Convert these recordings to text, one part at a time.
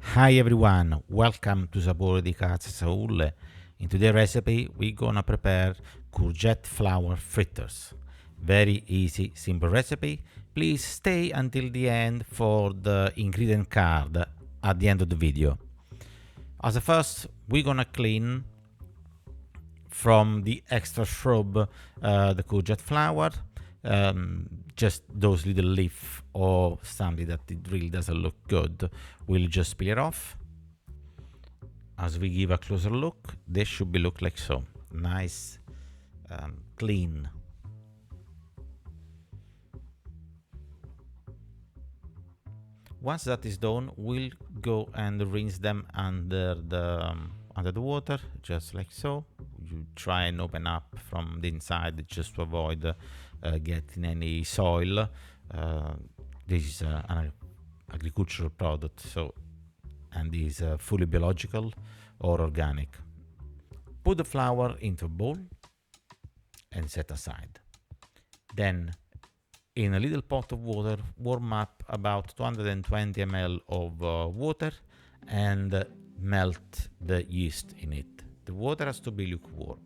Hi everyone, welcome to Sapori di Casa Saulle. In today's recipe, we're gonna prepare courgette flour fritters. Very easy, simple recipe. Please stay until the end for the ingredient card at the end of the video. As a first, we're gonna clean from the extra shrub the courgette flour. Just those little leaf or something that it really doesn't look good, we'll just peel it off. As we give a closer look, this should be look like so. Nice, clean. Once that is done, we'll go and rinse them under the water, just like so. You try and open up from the inside just to avoid getting any soil. This is an agricultural product, so and is fully biological or organic. Put the flour into a bowl and set aside. Then in a little pot of water, warm up about 220 ml of water and melt the yeast in it. The water has to be lukewarm.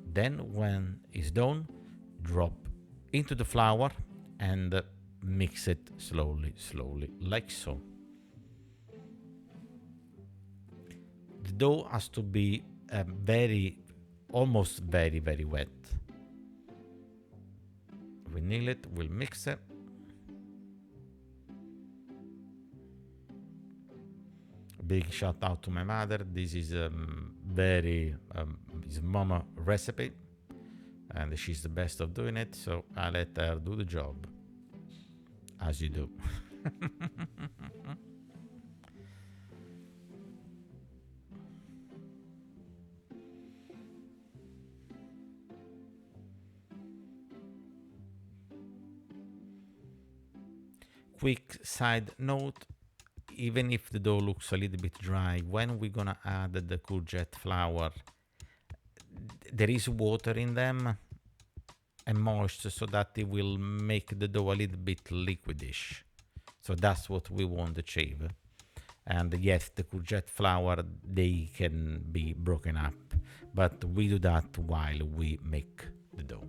Then when it's done, drop into the flour and mix it slowly, like so. The dough has to be almost very wet. We knead it, we'll mix it. Big shout out to my mother. This is his mama recipe, and she's the best of doing it, so I let her do the job, as you do. Quick side note, even if the dough looks a little bit dry, when we're gonna add the courgette flour, there is water in them and moist, so that it will make the dough a little bit liquidish. So that's what we want to achieve. And yes, the courgette flour, they can be broken up, but we do that while we make the dough.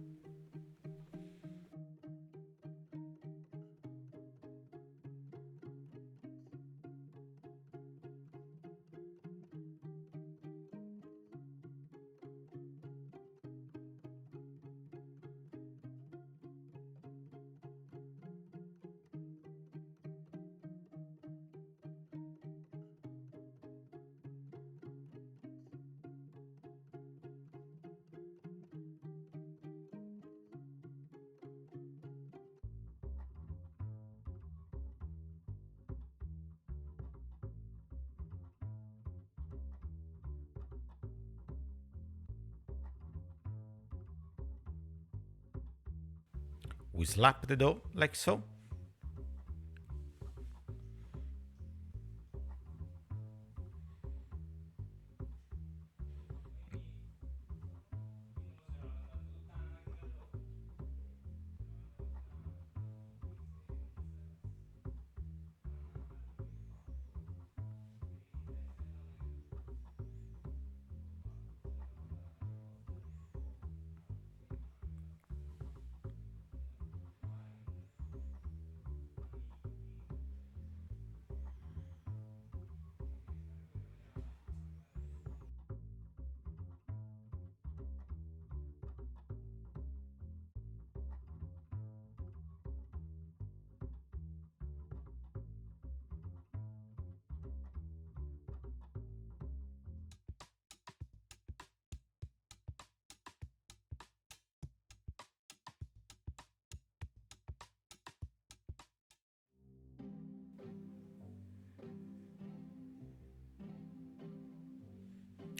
We slap the dough like so.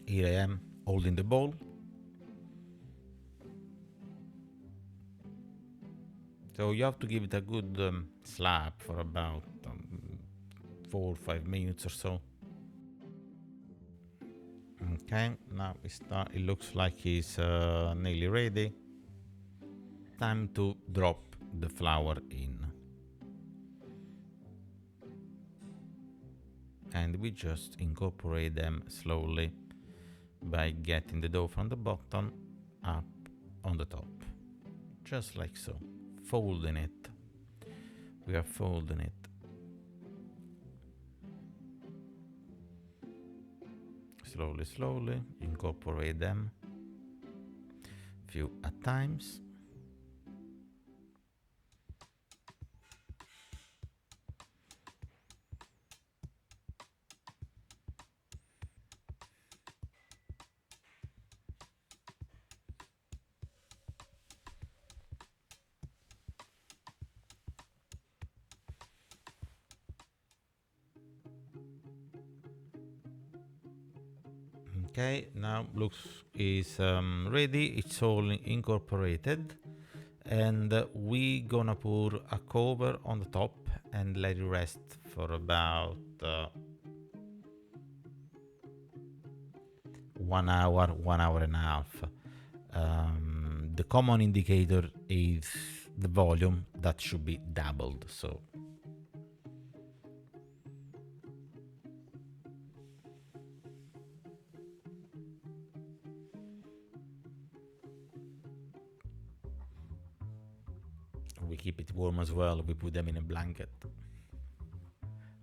Here I am holding the bowl. So you have to give it a good slap for about 4 or 5 minutes or so. Okay, now it looks like it's nearly ready. Time to drop the flour in. and we just incorporate them slowly by getting the dough from the bottom up on the top, just like so, folding it. We are folding it. Slowly, slowly, incorporate them, few at times. Okay, now looks is ready. It's all incorporated, and we gonna put a cover on the top and let it rest for about 1 hour, 1 hour and a half. The common indicator is the volume that should be doubled. So we keep it warm as well. We put them in a blanket.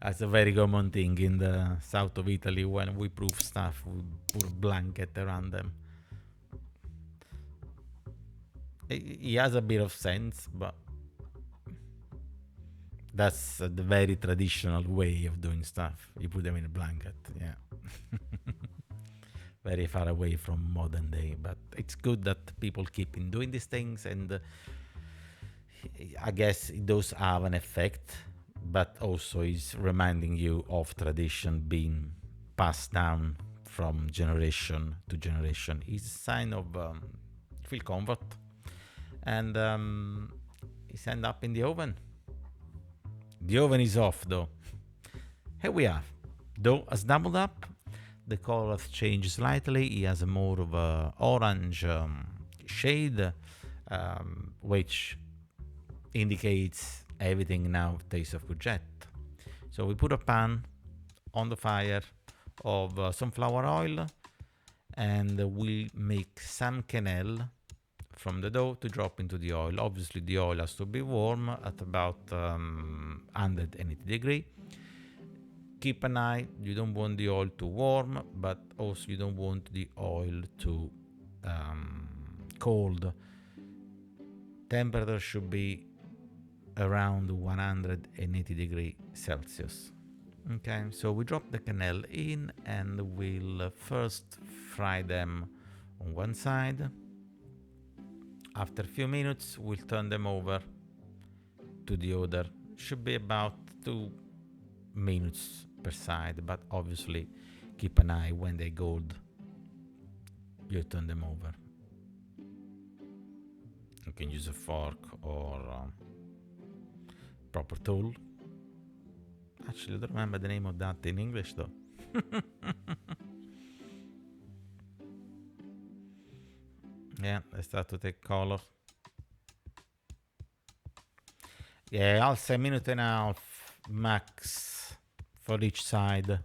That's a very common thing in the south of Italy. When we proof stuff, we put a blanket around them. It has a bit of sense, but that's the very traditional way of doing stuff. You put them in a blanket, yeah. Very far away from modern day, but it's good that people keep in doing these things, and I guess it does have an effect, but also is reminding you of tradition being passed down from generation to generation. It's a sign of feel comfort, and it's end up in the oven. The oven is off though. Here we are. Dough has doubled up. The color has changed slightly. It has a more of a orange shade, which indicates everything now tastes of courgette. So we put a pan on the fire of sunflower oil, and we make some quenelle from the dough to drop into the oil. Obviously the oil has to be warm at about 180 degrees. Keep an eye, you don't want the oil too warm, but also you don't want the oil too cold. Temperature should be around 180 degrees Celsius. Okay, so we drop the quenelle in, and we'll first fry them on one side. After a few minutes, we'll turn them over to the other. Should be about 2 minutes per side, but obviously keep an eye when they gold. You turn them over. You can use a fork or proper tool. Actually, I don't remember the name of that in English though. Yeah, they start to take color. Yeah, I'll say 1.5 minutes max for each side.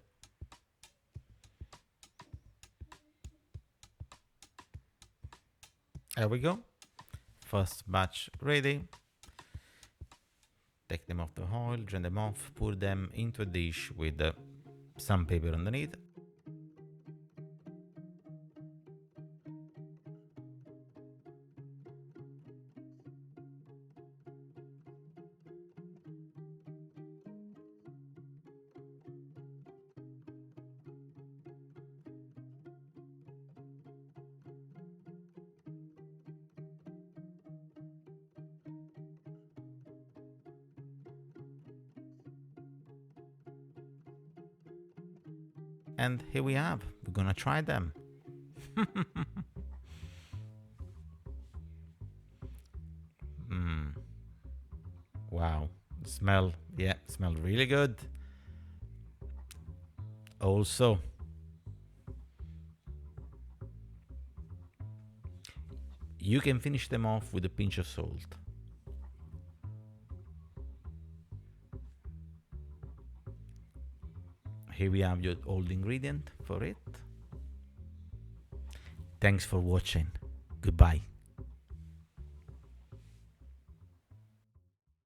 There we go. First batch ready. Take them off the oil, drain them off, put them into a dish with some paper underneath. And here we have, we're gonna try them. Wow, smell really good. Also, you can finish them off with a pinch of salt. here we have all the ingredient for it. Thanks for watching. Goodbye.